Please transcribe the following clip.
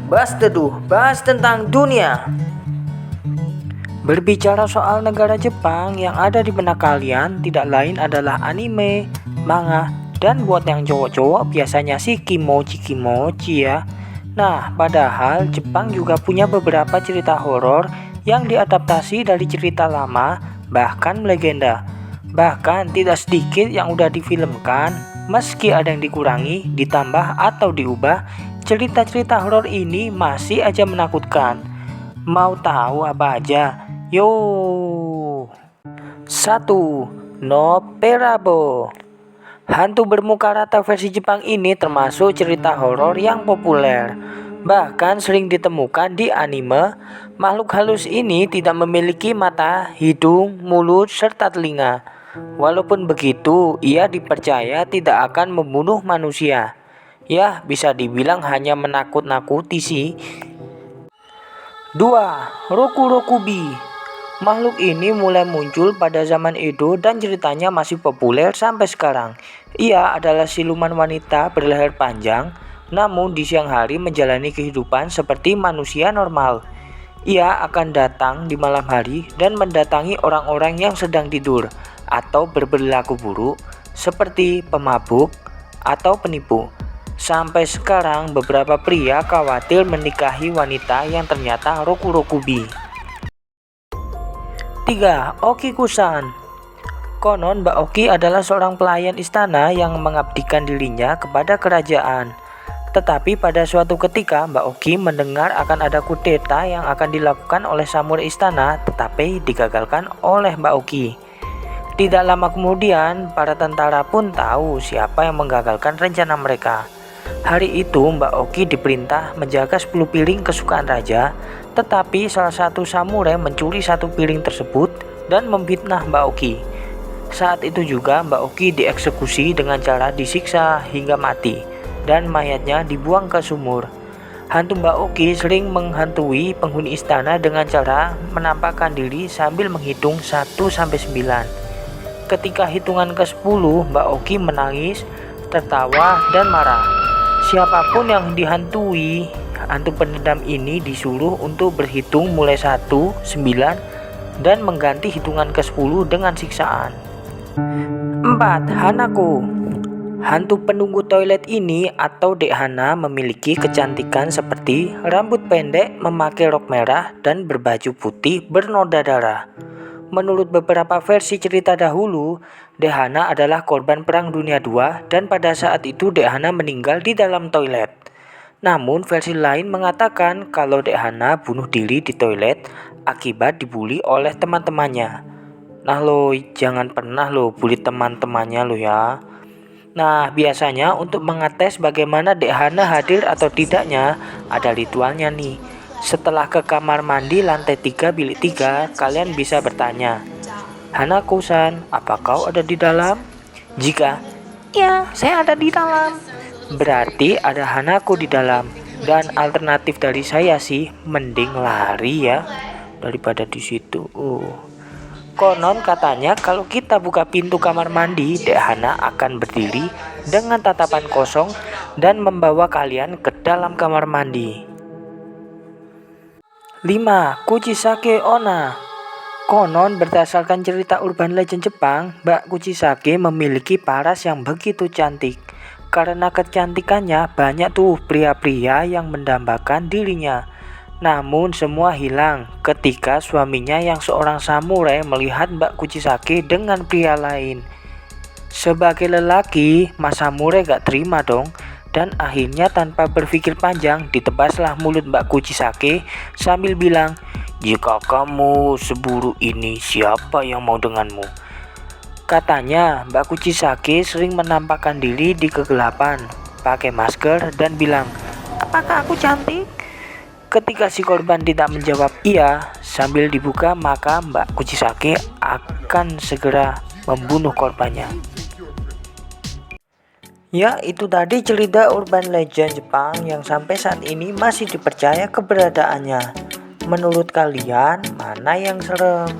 Bahas Teduh, bahas tentang dunia. Berbicara soal negara Jepang yang ada di benak kalian tidak lain adalah anime, manga, dan buat yang cowok-cowok biasanya sih kimochi ya. Nah, padahal Jepang juga punya beberapa cerita horor yang diadaptasi dari cerita lama, bahkan legenda. Bahkan tidak sedikit yang udah difilmkan, meski ada yang dikurangi, ditambah atau diubah, cerita-cerita horor ini masih aja menakutkan. Mau tahu apa aja? Yo. 1. Noperabo. Hantu bermuka rata versi Jepang ini termasuk cerita horor yang populer. Bahkan sering ditemukan di anime. Makhluk halus ini tidak memiliki mata, hidung, mulut, serta telinga. Walaupun begitu, ia dipercaya tidak akan membunuh manusia. Ya, bisa dibilang hanya menakut-nakuti sih. 2. Rokurokubi. Makhluk ini mulai muncul pada zaman Edo dan ceritanya masih populer sampai sekarang. Ia adalah siluman wanita berleher panjang, namun di siang hari menjalani kehidupan seperti manusia normal. Ia akan datang di malam hari dan mendatangi orang-orang yang sedang tidur atau berperilaku buruk seperti pemabuk atau penipu. Sampai sekarang beberapa pria khawatir menikahi wanita yang ternyata rokurokubi. 3. Oki-kusan. Konon Mbak Oki adalah seorang pelayan istana yang mengabdikan dirinya kepada kerajaan. Tetapi pada suatu ketika Mbak Oki mendengar akan ada kudeta yang akan dilakukan oleh samurai istana, tetapi digagalkan oleh Mbak Oki. Tidak lama kemudian para tentara pun tahu siapa yang menggagalkan rencana mereka. Hari itu Mbak Oki diperintah menjaga 10 piring kesukaan raja, tetapi salah satu samurai mencuri satu piring tersebut dan memfitnah Mbak Oki. Saat itu juga Mbak Oki dieksekusi dengan cara disiksa hingga mati dan mayatnya dibuang ke sumur. Hantu Mbak Oki sering menghantui penghuni istana dengan cara menampakkan diri sambil menghitung 1-9. Ketika hitungan ke-10, Mbak Oki menangis, tertawa, dan marah. Siapapun yang dihantui, hantu pendendam ini disuruh untuk berhitung mulai 1-9 dan mengganti hitungan ke-10 dengan siksaan. 4. Hanako. Hantu penunggu toilet ini atau Dek Hana memiliki kecantikan seperti rambut pendek, memakai rok merah, dan berbaju putih bernoda darah. Menurut beberapa versi cerita dahulu, Dek Hana adalah korban Perang Dunia II dan pada saat itu Dek Hana meninggal di dalam toilet. Namun versi lain mengatakan kalau Dek Hana bunuh diri di toilet akibat dibully oleh teman-temannya. Nah lo, jangan pernah lo bully teman-temannya lo ya. Nah, biasanya untuk mengetes bagaimana Dek Hana hadir atau tidaknya, ada ritualnya nih. Setelah ke kamar mandi lantai 3 bilik 3, kalian bisa bertanya, Hanako-san, apa kau ada di dalam? Jika, ya, saya ada di dalam, berarti ada Hanako di dalam. Dan alternatif dari saya sih, mending lari ya, daripada di situ. Konon katanya kalau kita buka pintu kamar mandi, Dek Hana akan berdiri dengan tatapan kosong dan membawa kalian ke dalam kamar mandi. 5. Kuchisake Onna. Konon berdasarkan cerita urban legend Jepang, Mbak Kuchisake memiliki paras yang begitu cantik. Karena kecantikannya banyak tuh pria-pria yang mendambakan dirinya. Namun semua hilang ketika suaminya yang seorang samurai melihat Mbak Kuchisake dengan pria lain. Sebagai lelaki, Mas Samurai gak terima dong. Dan akhirnya tanpa berpikir panjang ditebaslah mulut Mbak Kuchisake sambil bilang, jika kamu seburuk ini, siapa yang mau denganmu? Katanya Mbak Kuchisake sering menampakkan diri di kegelapan, pakai masker dan bilang, apakah aku cantik? Ketika si korban tidak menjawab iya sambil dibuka, maka Mbak Kuchisake akan segera membunuh korbannya. Ya, itu tadi cerita urban legend Jepang yang sampai saat ini masih dipercaya keberadaannya. Menurut kalian, mana yang serem?